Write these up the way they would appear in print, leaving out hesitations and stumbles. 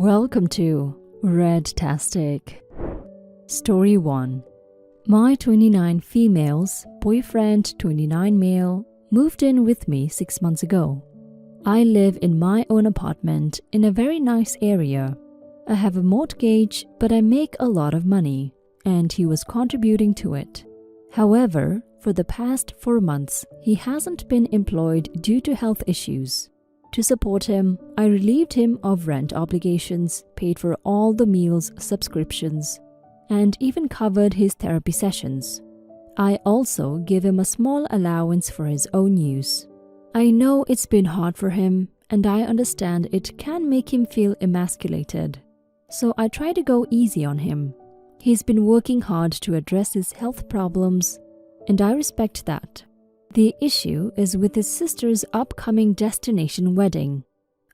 Welcome to Redtastic. Story 1. My 29 females, boyfriend 29 male, moved in with me 6 months ago. I live in my own apartment in a very nice area. I have a mortgage, but I make a lot of money, and he was contributing to it. However, for the past 4 months, he hasn't been employed due to health issues. To support him, I relieved him of rent obligations, paid for all the meals subscriptions, and even covered his therapy sessions. I also give him a small allowance for his own use. I know it's been hard for him, and I understand it can make him feel emasculated. So I try to go easy on him. He's been working hard to address his health problems, and I respect that. The issue is with his sister's upcoming destination wedding.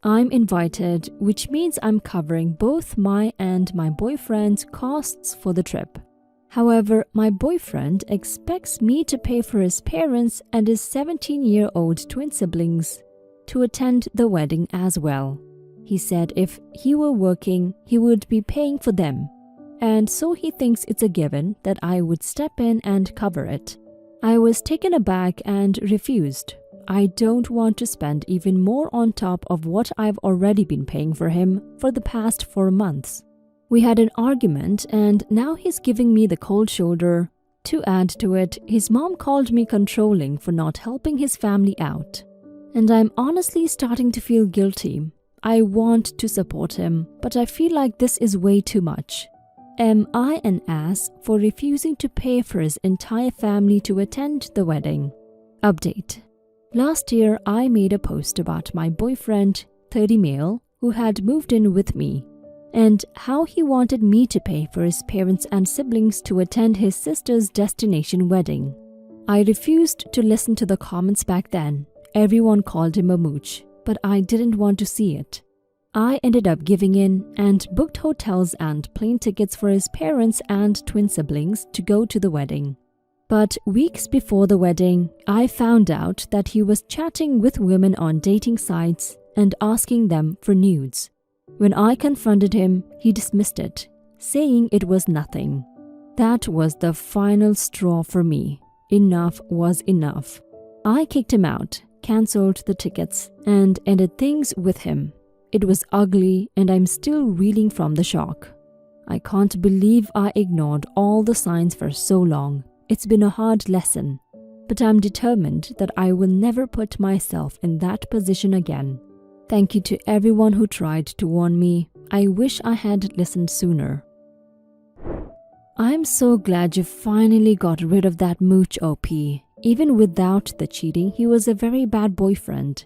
I'm invited, which means I'm covering both my and my boyfriend's costs for the trip. However, my boyfriend expects me to pay for his parents and his 17-year-old twin siblings to attend the wedding as well. He said if he were working, he would be paying for them, and so he thinks it's a given that I would step in and cover it. I was taken aback and refused. I don't want to spend even more on top of what I've already been paying for him for the past 4 months. We had an argument and now he's giving me the cold shoulder. To add to it, his mom called me controlling for not helping his family out. And I'm honestly starting to feel guilty. I want to support him, but I feel like this is way too much. Am I an ass for refusing to pay for his entire family to attend the wedding? Update. Last year, I made a post about my boyfriend, 30 male, who had moved in with me, and how he wanted me to pay for his parents and siblings to attend his sister's destination wedding. I refused to listen to the comments back then. Everyone called him a mooch, but I didn't want to see it. I ended up giving in and booked hotels and plane tickets for his parents and twin siblings to go to the wedding. But weeks before the wedding, I found out that he was chatting with women on dating sites and asking them for nudes. When I confronted him, he dismissed it, saying it was nothing. That was the final straw for me. Enough was enough. I kicked him out, cancelled the tickets, and ended things with him. It was ugly and I'm still reeling from the shock. I can't believe I ignored all the signs for so long. It's been a hard lesson, but I'm determined that I will never put myself in that position again. Thank you to everyone who tried to warn me. I wish I had listened sooner. I'm so glad you finally got rid of that mooch, OP. Even without the cheating, he was a very bad boyfriend.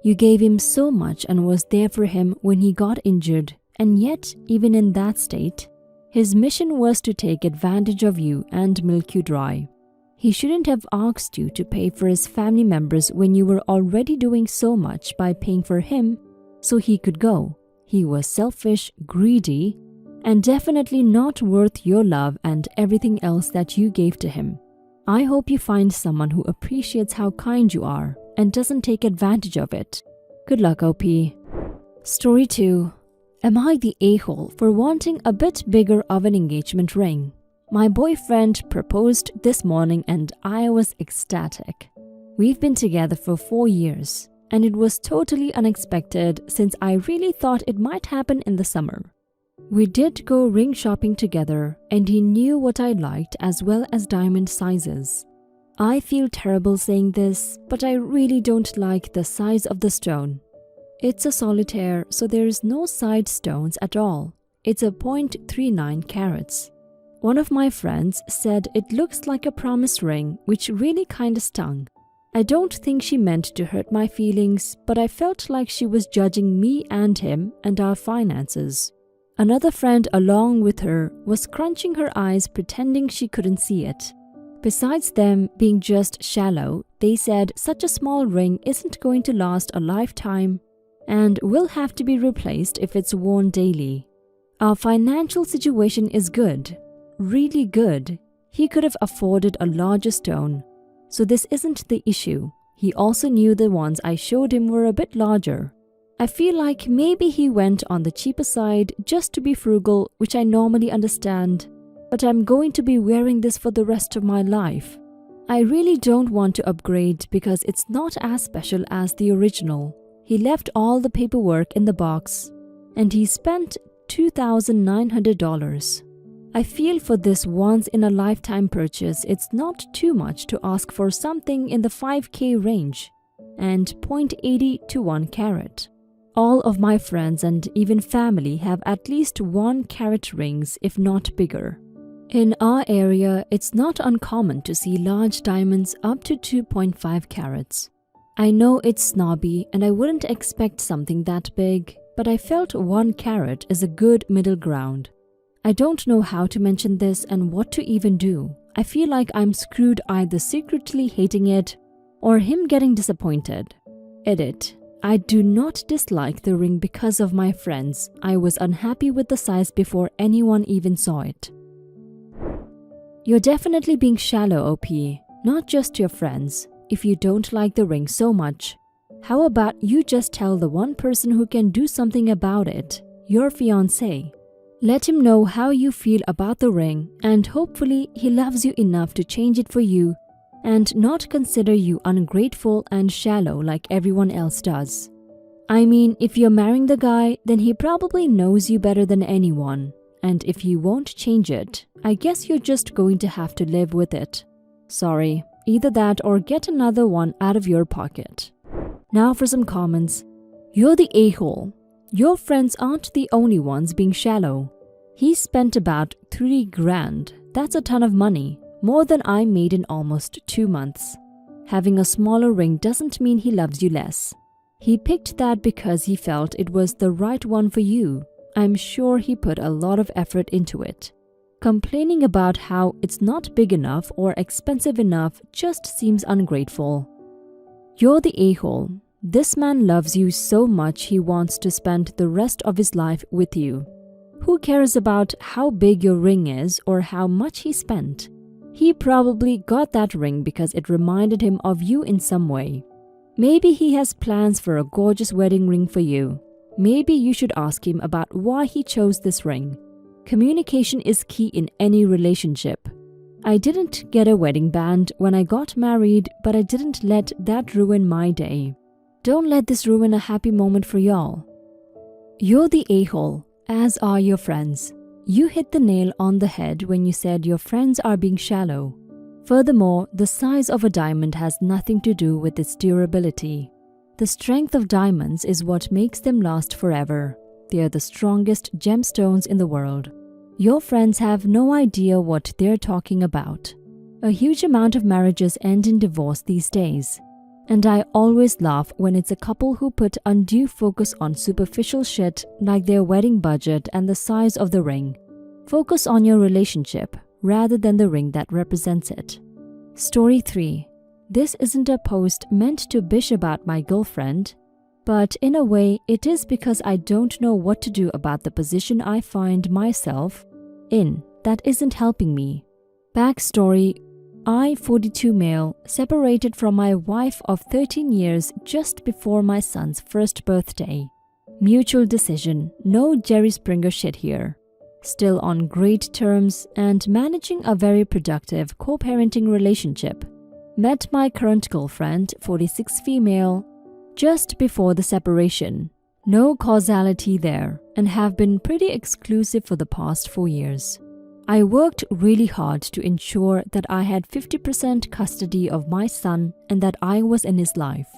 You gave him so much and was there for him when he got injured, and yet, even in that state, his mission was to take advantage of you and milk you dry. He shouldn't have asked you to pay for his family members when you were already doing so much by paying for him so he could go. He was selfish, greedy, and definitely not worth your love and everything else that you gave to him. I hope you find someone who appreciates how kind you are and doesn't take advantage of it. Good luck, OP. Story 2. Am I the a-hole for wanting a bit bigger of an engagement ring? My boyfriend proposed this morning and I was ecstatic. We've been together for 4 years, and it was totally unexpected since I really thought it might happen in the summer. We did go ring shopping together and he knew what I liked as well as diamond sizes. I feel terrible saying this, but I really don't like the size of the stone. It's a solitaire, so there's no side stones at all. It's a 0.39 carats. One of my friends said it looks like a promise ring, which really kinda stung. I don't think she meant to hurt my feelings, but I felt like she was judging me and him and our finances. Another friend along with her was crunching her eyes pretending she couldn't see it. Besides them being just shallow, they said such a small ring isn't going to last a lifetime and will have to be replaced if it's worn daily. Our financial situation is good, really good. He could have afforded a larger stone, so this isn't the issue. He also knew the ones I showed him were a bit larger. I feel like maybe he went on the cheaper side just to be frugal, which I normally understand, but I'm going to be wearing this for the rest of my life. I really don't want to upgrade because it's not as special as the original. He left all the paperwork in the box, and he spent $2,900. I feel for this once-in-a-lifetime purchase, it's not too much to ask for something in the 5K range and 0.80 to 1 carat. All of my friends and even family have at least 1 carat rings, if not bigger. In our area, it's not uncommon to see large diamonds up to 2.5 carats. I know it's snobby and I wouldn't expect something that big, but I felt 1 carat is a good middle ground. I don't know how to mention this and what to even do. I feel like I'm screwed either secretly hating it or him getting disappointed. Edit. I do not dislike the ring because of my friends. I was unhappy with the size before anyone even saw it. You're definitely being shallow, OP, not just your friends. If you don't like the ring so much, how about you just tell the one person who can do something about it, your fiancé? Let him know how you feel about the ring, and hopefully he loves you enough to change it for you and not consider you ungrateful and shallow like everyone else does. I mean, if you're marrying the guy, then he probably knows you better than anyone. And if you won't change it, I guess you're just going to have to live with it. Sorry, either that or get another one out of your pocket. Now for some comments. You're the a-hole. Your friends aren't the only ones being shallow. He spent about $3,000. That's a ton of money, more than I made in almost 2 months. Having a smaller ring doesn't mean he loves you less. He picked that because he felt it was the right one for you. I'm sure he put a lot of effort into it. Complaining about how it's not big enough or expensive enough just seems ungrateful. You're the a-hole. This man loves you so much he wants to spend the rest of his life with you. Who cares about how big your ring is or how much he spent? He probably got that ring because it reminded him of you in some way. Maybe he has plans for a gorgeous wedding ring for you. Maybe you should ask him about why he chose this ring. Communication is key in any relationship. I didn't get a wedding band when I got married, but I didn't let that ruin my day. Don't let this ruin a happy moment for y'all. You're the a-hole, as are your friends. You hit the nail on the head when you said your friends are being shallow. Furthermore, the size of a diamond has nothing to do with its durability. The strength of diamonds is what makes them last forever. They are the strongest gemstones in the world. Your friends have no idea what they're talking about. A huge amount of marriages end in divorce these days. And I always laugh when it's a couple who put undue focus on superficial shit like their wedding budget and the size of the ring. Focus on your relationship rather than the ring that represents it. Story 3. This isn't a post meant to bish about my girlfriend, but in a way it is because I don't know what to do about the position I find myself in that isn't helping me. Backstory: I, 42 male, separated from my wife of 13 years just before my son's first birthday. Mutual decision, no Jerry Springer shit here. Still on great terms and managing a very productive co-parenting relationship. Met my current girlfriend, 46 female, just before the separation. No causality there, and have been pretty exclusive for the past 4 years. I worked really hard to ensure that I had 50% custody of my son and that I was in his life.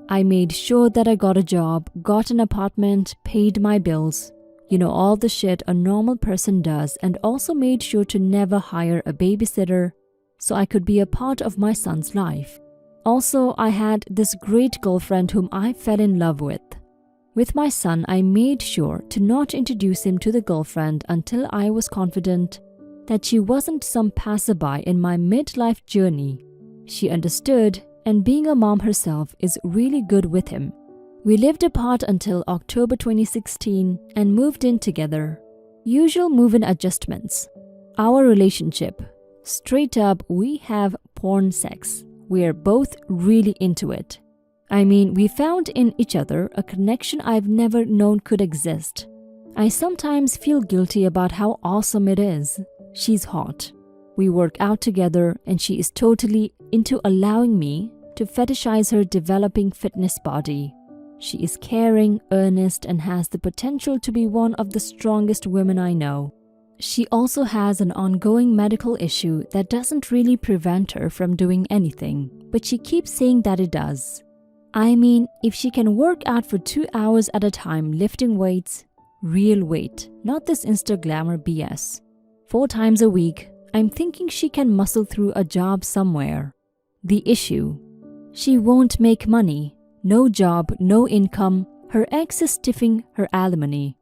I made sure that I got a job, got an apartment, paid my bills. You know, all the shit a normal person does, and also made sure to never hire a babysitter so I could be a part of my son's life. Also, I had this great girlfriend whom I fell in love with. With my son, I made sure to not introduce him to the girlfriend until I was confident that she wasn't some passerby in my midlife journey. She understood, and being a mom herself is really good with him. We lived apart until October 2016 and moved in together. Usual move-in adjustments. Our relationship. Straight up, we have porn sex. We're both really into it. I mean, we found in each other a connection I've never known could exist. I sometimes feel guilty about how awesome it is. She's hot. We work out together and she is totally into allowing me to fetishize her developing fitness body. She is caring, earnest, and has the potential to be one of the strongest women I know. She also has an ongoing medical issue that doesn't really prevent her from doing anything, but she keeps saying that it does. I mean, if she can work out for 2 hours at a time lifting weights, real weight, not this Insta glamour BS, 4 times a week, I'm thinking she can muscle through a job somewhere. The issue: she won't make money. No job, no income. Her ex is stiffing her alimony.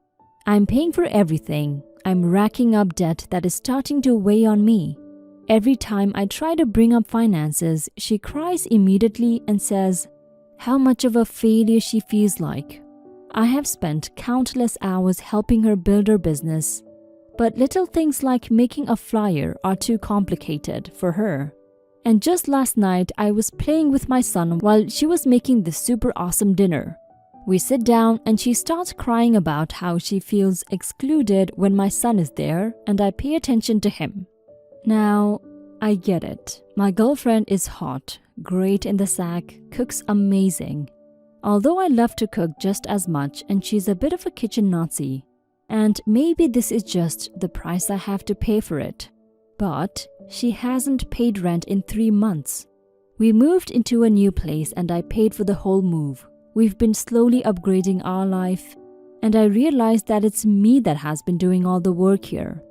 I'm paying for everything. I'm racking up debt that is starting to weigh on me. Every time I try to bring up finances, she cries immediately and says how much of a failure she feels like. I have spent countless hours helping her build her business, but little things like making a flyer are too complicated for her. And just last night, I was playing with my son while she was making this super awesome dinner. We sit down and she starts crying about how she feels excluded when my son is there and I pay attention to him. Now, I get it. My girlfriend is hot, great in the sack, cooks amazing. Although I love to cook just as much and she's a bit of a kitchen Nazi. And maybe this is just the price I have to pay for it. But she hasn't paid rent in 3 months. We moved into a new place and I paid for the whole move. We've been slowly upgrading our life, and I realized that it's me that has been doing all the work here.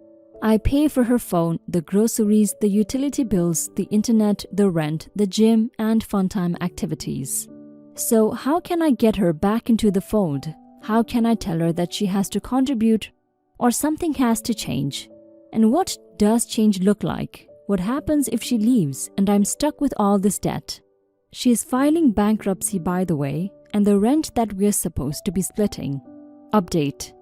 I pay for her phone, the groceries, the utility bills, the internet, the rent, the gym, and fun time activities. So how can I get her back into the fold? How can I tell her that she has to contribute or something has to change? And what does change look like? What happens if she leaves and I'm stuck with all this debt? She is filing bankruptcy, by the way, and the rent that we're supposed to be splitting. Update.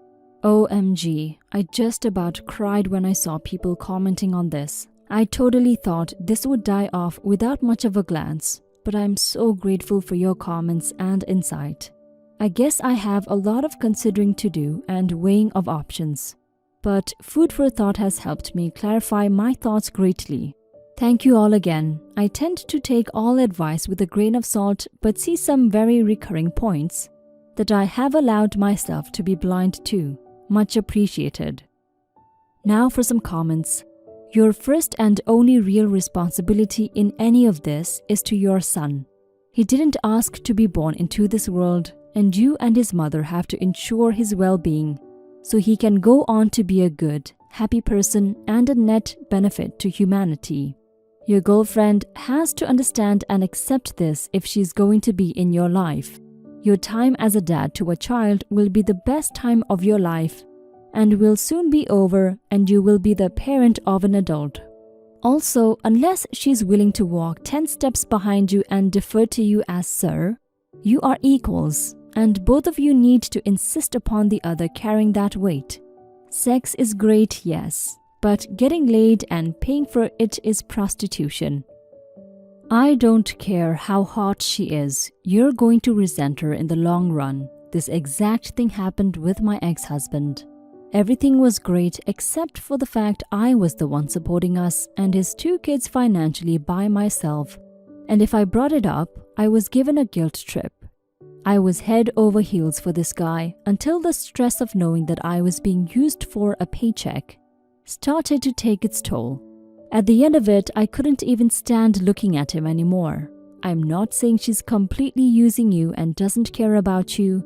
OMG, I just about cried when I saw people commenting on this. I totally thought this would die off without much of a glance, but I'm so grateful for your comments and insight. I guess I have a lot of considering to do and weighing of options. But food for thought has helped me clarify my thoughts greatly. Thank you all again. I tend to take all advice with a grain of salt but see some very recurring points that I have allowed myself to be blind to. Much appreciated. Now for some comments. Your first and only real responsibility in any of this is to your son. He didn't ask to be born into this world, and you and his mother have to ensure his well-being so he can go on to be a good, happy person and a net benefit to humanity. Your girlfriend has to understand and accept this if she's going to be in your life. Your time as a dad to a child will be the best time of your life and will soon be over, and you will be the parent of an adult. Also, unless she's willing to walk 10 steps behind you and defer to you as sir, you are equals, and both of you need to insist upon the other carrying that weight. Sex is great, yes, but getting laid and paying for it is prostitution. I don't care how hot she is, you're going to resent her in the long run. This exact thing happened with my ex-husband. Everything was great except for the fact I was the one supporting us and his 2 kids financially by myself. And if I brought it up, I was given a guilt trip. I was head over heels for this guy until the stress of knowing that I was being used for a paycheck started to take its toll. At the end of it, I couldn't even stand looking at him anymore. I'm not saying she's completely using you and doesn't care about you,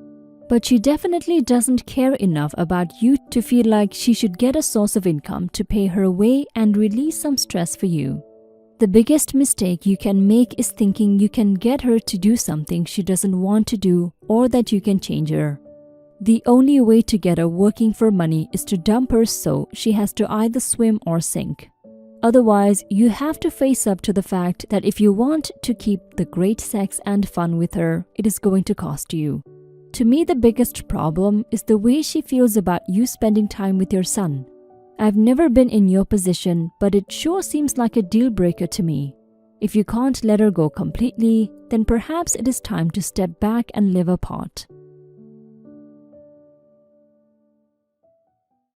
but she definitely doesn't care enough about you to feel like she should get a source of income to pay her way and release some stress for you. The biggest mistake you can make is thinking you can get her to do something she doesn't want to do or that you can change her. The only way to get her working for money is to dump her so she has to either swim or sink. Otherwise, you have to face up to the fact that if you want to keep the great sex and fun with her, it is going to cost you. To me, the biggest problem is the way she feels about you spending time with your son. I've never been in your position, but it sure seems like a deal breaker to me. If you can't let her go completely, then perhaps it is time to step back and live apart.